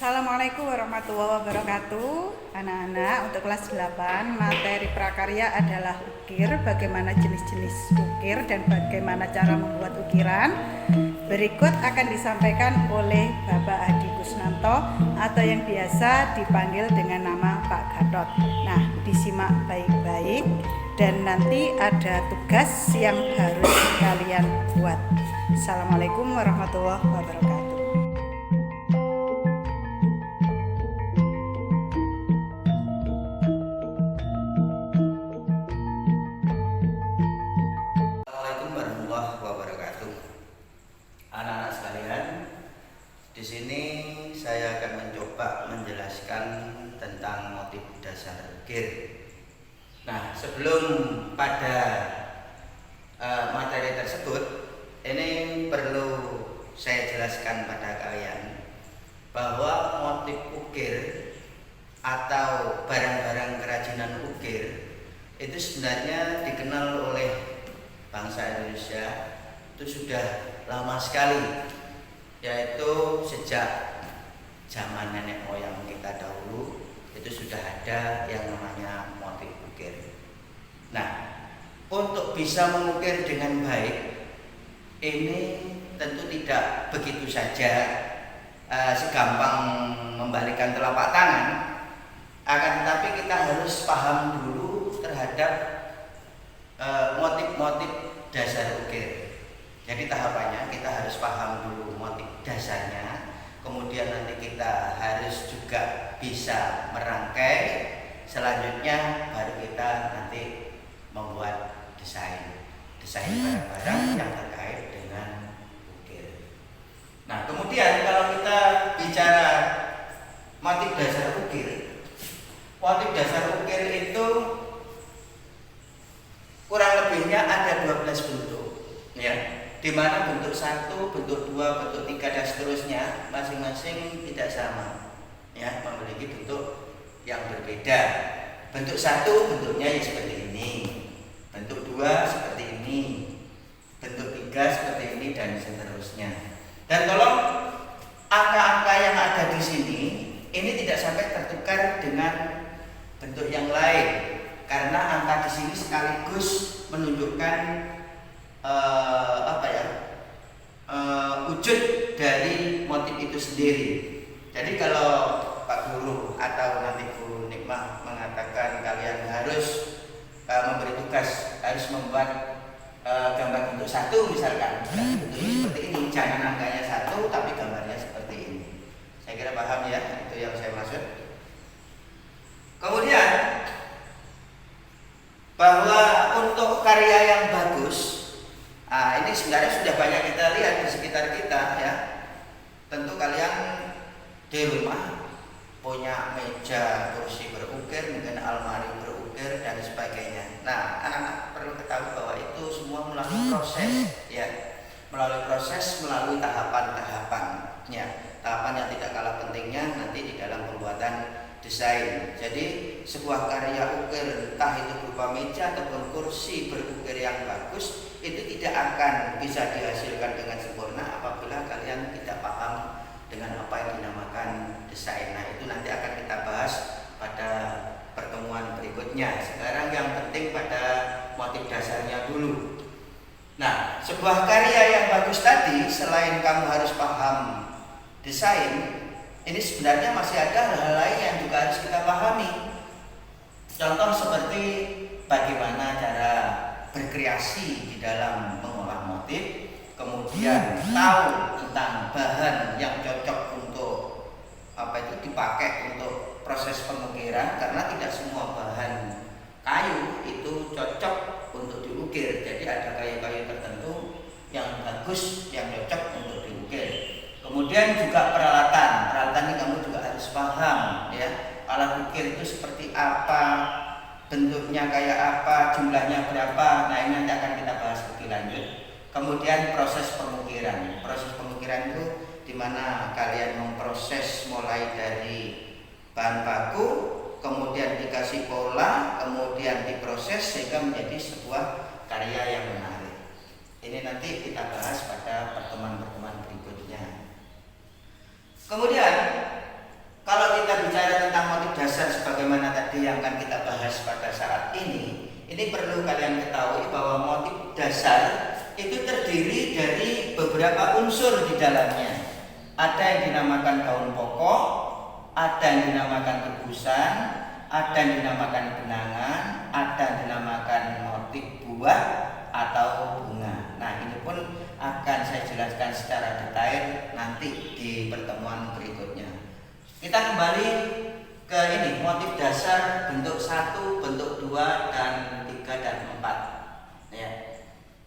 Assalamualaikum warahmatullahi wabarakatuh. Anak-anak, untuk kelas 8 materi prakarya adalah ukir, bagaimana jenis-jenis ukir dan bagaimana cara membuat ukiran. Berikut akan disampaikan oleh Bapak Adi Kusnanto atau yang biasa dipanggil dengan nama Pak Gatot. Nah, disimak baik-baik dan nanti ada tugas yang harus kalian buat. Assalamualaikum warahmatullahi wabarakatuh. Assalamualaikum warahmatullahi wabarakatuh. Anak-anak sekalian, di sini saya akan mencoba menjelaskan tentang motif dasar ukir. Nah, sebelum pada materi tersebut, ini perlu saya jelaskan pada kalian bahwa motif ukir atau barang-barang kerajinan ukir itu sebenarnya dikenal oleh bangsa Indonesia itu sudah lama sekali, yaitu sejak zaman nenek moyang kita dahulu itu sudah ada yang namanya motif ukir. Nah, untuk bisa mengukir dengan baik ini tentu tidak begitu saja segampang membalikkan telapak tangan, akan tetapi kita harus paham dulu terhadap motif-motif dasar ukir. Jadi tahapannya kita harus paham dulu motif dasarnya, kemudian nanti kita harus juga bisa merangkai, selanjutnya baru kita nanti membuat desain barang-barang yang terkait dengan ukir. Nah, kemudian kalau kita bicara motif dasar ukir itu kurang lebihnya ada 12 bentuk, ya, di mana bentuk 1, bentuk 2, bentuk 3 dan seterusnya masing-masing tidak sama, ya, memiliki bentuk yang berbeda. Bentuk 1 bentuknya ya seperti ini, bentuk 2 seperti ini, bentuk 3 seperti ini dan seterusnya. Dan tolong angka-angka yang ada di sini ini tidak sampai tertukar dengan bentuk yang lain. Karena angka di sini sekaligus menunjukkan wujud dari motif itu sendiri. Jadi kalau Pak Guru atau nanti Bu Nikmah mengatakan kalian harus memberi tugas, harus membuat gambar bentuk 1 misalkan, bentuknya seperti ini, jangan angkanya 1 tapi gambarnya seperti ini. Saya kira paham ya, itu yang saya maksud. Kemudian bahwa untuk karya yang bagus, ini sebenarnya sudah banyak kita lihat di sekitar kita, ya. Tentu kalian di rumah punya meja kursi berukir, mungkin almari berukir dan sebagainya. Nah, anak-anak perlu ketahui bahwa itu semua melalui proses, ya, melalui tahapan-tahapannya, tahapan yang tidak kalah pentingnya nanti di dalam pembuatan desain. Jadi sebuah karya ukir, entah itu berupa meja ataupun kursi berukir yang bagus, itu tidak akan bisa dihasilkan dengan sempurna apabila kalian tidak paham dengan apa yang dinamakan desain. Nah, itu nanti akan kita bahas pada pertemuan berikutnya. Sekarang yang penting pada motif dasarnya dulu. Nah, sebuah karya yang bagus tadi, selain kamu harus paham desain, ini sebenarnya masih ada hal-hal lain yang juga harus kita pahami. Contoh seperti bagaimana cara berkreasi di dalam mengolah motif, kemudian tahu tentang bahan yang cocok untuk dipakai untuk proses pengukiran, karena tidak semua bahan kayu itu cocok untuk diukir. Jadi ada kayu-kayu tertentu yang bagus, yang cocok untuk diukir. Kemudian juga peralatan ini kamu juga harus paham, ya. Alat ukir itu seperti apa, bentuknya kayak apa, jumlahnya berapa. Nah, ini nanti akan kita bahas lebih lanjut. Kemudian proses pengukiran itu di mana kalian memproses mulai dari bahan baku, kemudian dikasih pola, kemudian diproses sehingga menjadi sebuah karya yang menarik. Ini nanti kita bahas pada pertemuan-pertemuan berikutnya. Kemudian bicara tentang motif dasar sebagaimana tadi yang akan kita bahas pada saat ini perlu kalian ketahui bahwa motif dasar itu terdiri dari beberapa unsur di dalamnya. Ada yang dinamakan daun pokok, ada yang dinamakan tebusan, ada yang dinamakan benangan, ada yang dinamakan motif buah atau bunga. Nah, ini pun akan saya jelaskan secara detail nanti di pertemuan berikutnya. Kita kembali ke ini, motif dasar bentuk 1, bentuk 2, dan 3 dan 4. Ya.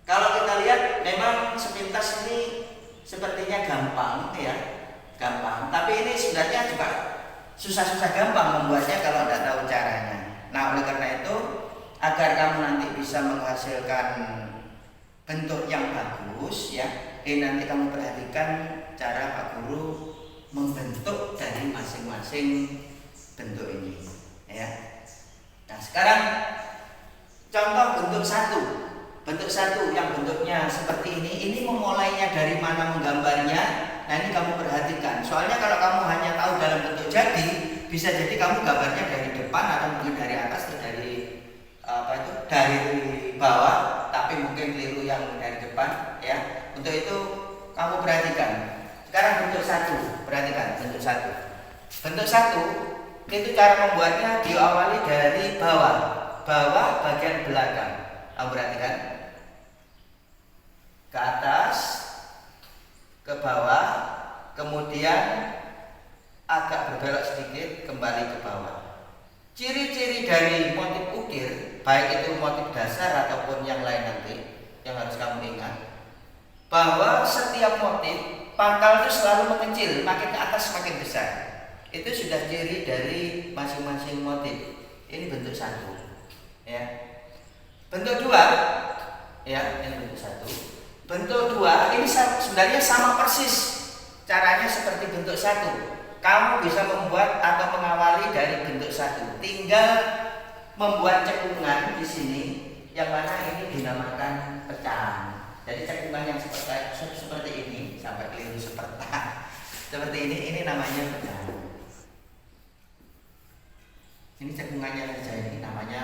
Kalau kita lihat memang sepintas ini sepertinya gampang ya, gampang. Tapi ini sebenarnya juga susah-susah gampang membuatnya kalau tidak tahu caranya. Nah, oleh karena itu agar kamu nanti bisa menghasilkan bentuk yang bagus ya, nanti kamu perhatikan cara Pak Guru membentuk dari masing-masing bentuk ini ya. Nah, sekarang contoh bentuk 1. Bentuk 1 yang bentuknya seperti ini memulainya dari mana menggambarnya. Nah, ini kamu perhatikan. Soalnya kalau kamu hanya tahu dalam bentuk jadi, bisa jadi kamu gambarnya dari depan atau mungkin dari atas atau dari bawah, tapi mungkin keliru yang dari depan ya. Untuk itu kamu perhatikan. Sekarang bentuk 1, perhatikan bentuk 1. Bentuk 1 itu cara membuatnya diawali dari bawah bagian belakang. Kamu perhatikan ke atas, ke bawah, kemudian agak berbelok sedikit kembali ke bawah. Ciri-ciri dari motif ukir, baik itu motif dasar ataupun yang lain nanti, yang harus kamu ingat, bahwa setiap motif pangkal itu selalu mengecil, makin ke atas makin besar. Itu sudah ciri dari masing-masing motif. Ini bentuk 1 ya. Bentuk 2 ya, ini bentuk 1. Bentuk 2 ini sebenarnya sama persis caranya seperti bentuk 1. Kamu bisa membuat atau mengawali dari bentuk 1. Tinggal membuat cekungan di sini yang mana ini dinamakan pecahan. Jadi cekungan yang seperti ini, sampai keliru seperti ini namanya pecahan. Ini cekungannya saja, ini namanya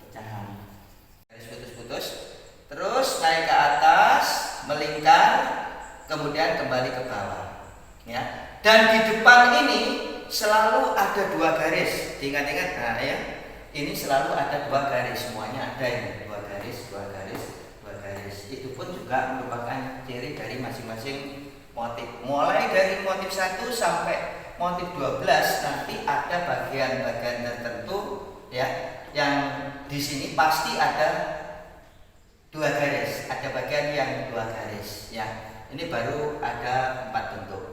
pecahan. Garis putus-putus, terus naik ke atas, melingkar, kemudian kembali ke bawah ya. Dan di depan ini selalu ada 2 garis. Diingat-ingat, nah ya, ini selalu ada 2 garis, semuanya ada ini, 2 garis, 2 garis, 2 garis. Itu pun juga merupakan ciri dari masing-masing motif. Mulai dari motif 1 sampai motif 12 nanti ada bagian-bagian tertentu ya, yang di sini pasti ada 2 garis, ada bagian yang 2 garis ya. Ini baru ada 4 bentuk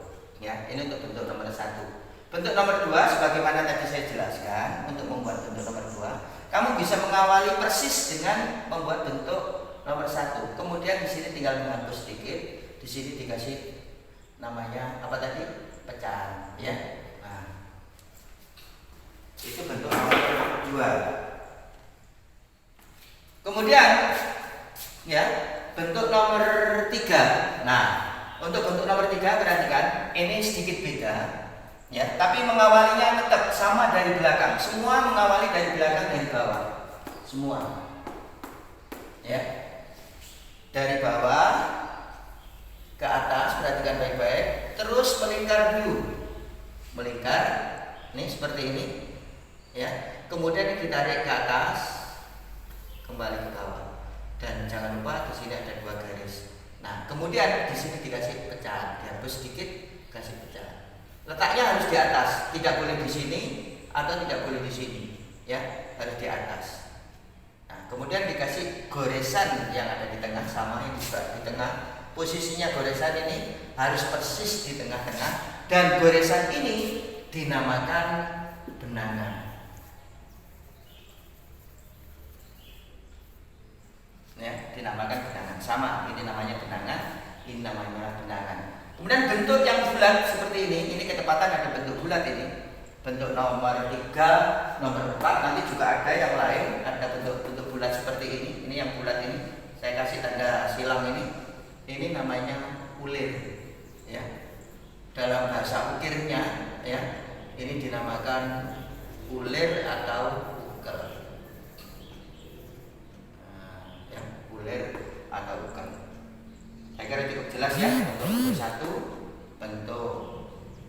ya. Ini untuk bentuk nomor 1. Bentuk nomor 2 sebagaimana tadi saya jelaskan, untuk membuat bentuk nomor 2 kamu bisa mengawali persis dengan membuat bentuk nomor 1. Kemudian di sini tinggal menghapus sedikit, di sini dikasih namanya apa tadi? Pecahan ya. Nah, itu bentuk nomor 2. Kemudian ya, bentuk nomor 3. Nah, untuk bentuk nomor 3 perhatikan, ini sedikit beda ya, tapi mengawalinya tetap sama dari belakang. Semua mengawali dari belakang, dari bawah. Semua. Ya. Dari bawah ke atas, perhatikan baik-baik, terus melingkar dulu. Melingkar, ini seperti ini. Ya. Kemudian ditarik ke atas, kembali ke bawah. Dan jangan lupa di sini ada 2 garis. Nah, kemudian di sini dikasih pecahan, dihapus sedikit, kasih pecahan. Letaknya harus di atas, tidak boleh di sini atau tidak boleh di sini, ya, harus di atas. Nah, kemudian dikasih goresan yang ada di tengah, sama ini juga di tengah. Posisinya goresan ini harus persis di tengah-tengah, dan goresan ini dinamakan benangan. Ya, dinamakan benangan. Sama, ini namanya benangan, ini namanya benangan. Kemudian bentuk yang bulat seperti ini ketepatan ada bentuk bulat ini. Bentuk nomor 3, nomor 4, nanti juga ada yang lain, ada bentuk-bentuk bulat seperti ini. Ini yang bulat ini, saya kasih tanda silang ini. Ini namanya ulir. Ya. Dalam bahasa ukirnya, ya, ini dinamakan ulir atau ukel. Ya, ulir atau ukel. Saya kira cukup jelas ya untuk bentuk 1, bentuk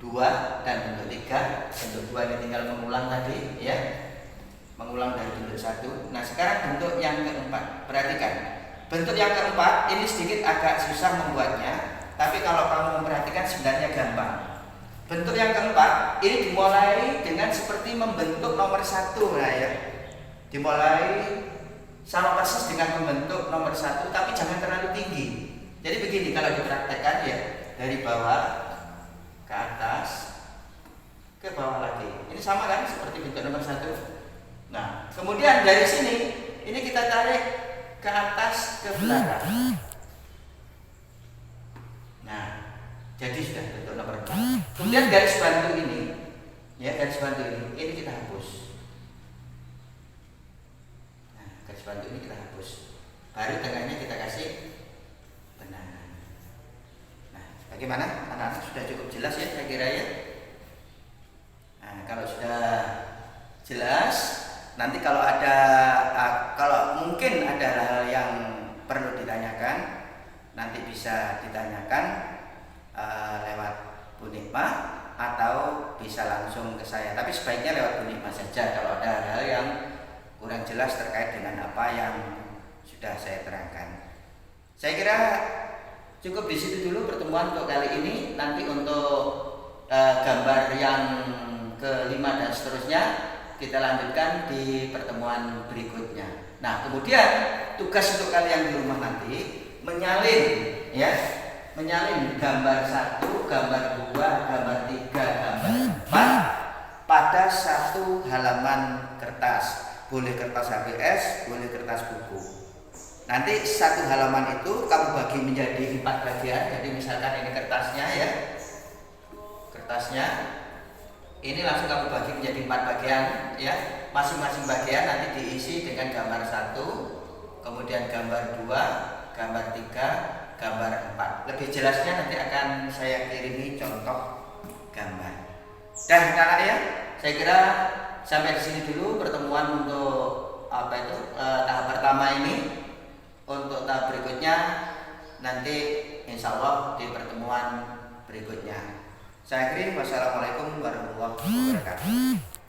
2 dan bentuk 3. Bentuk 2 ini tinggal mengulang tadi ya. Mengulang dari bentuk 1. Nah, sekarang bentuk yang keempat. Perhatikan. Bentuk yang keempat ini sedikit agak susah membuatnya, tapi kalau kamu memperhatikan sebenarnya gampang. Bentuk yang keempat ini dimulai dengan seperti membentuk nomor 1. Nah ya. Dimulai sama persis dengan membentuk nomor 1, tapi jangan terlalu tinggi. Jadi begini kalau dipraktekkan ya, dari bawah ke atas ke bawah lagi. Ini sama kan seperti bentuk nomor 1. Nah, kemudian dari sini ini kita tarik ke atas ke belakang. Nah, jadi sudah bentuk nomor 4. Kemudian garis bantu ini, ya garis bantu ini kita hapus. Nah, garis bantu ini kita hapus. Baru tengahnya kita kasih benangan. Nah, bagaimana? Anak-anak sudah cukup jelas ya, saya kira ya. Nah, kalau sudah jelas, nanti kalau ada, kalau mungkin ada hal yang perlu ditanyakan, nanti bisa ditanyakan lewat Bu Nikma atau bisa langsung ke saya. Tapi sebaiknya lewat Bu Nikma saja kalau ada hal yang kurang jelas terkait dengan apa yang sudah saya terangkan. Saya kira cukup di situ dulu pertemuan untuk kali ini. Nanti untuk gambar yang kelima dan seterusnya kita lanjutkan di pertemuan berikutnya. Nah, kemudian tugas untuk kalian di rumah nanti menyalin ya, menyalin gambar 1, gambar 2, gambar 3, gambar 4 pada satu halaman kertas. Boleh kertas HPS, boleh kertas buku. Nanti satu halaman itu kamu bagi menjadi 4 bagian. Jadi misalkan ini kertasnya ya, kertasnya ini langsung kamu bagi menjadi 4 bagian ya. Masing-masing bagian nanti diisi dengan gambar 1, kemudian gambar 2, gambar 3, gambar 4. Lebih jelasnya nanti akan saya kirimi contoh gambar. Dan anak ya, saya kira sampai di sini dulu pertemuan untuk tahap pertama ini. Untuk tahap berikutnya nanti insya Allah di pertemuan berikutnya. Saya akhiri, wassalamualaikum warahmatullahi wabarakatuh.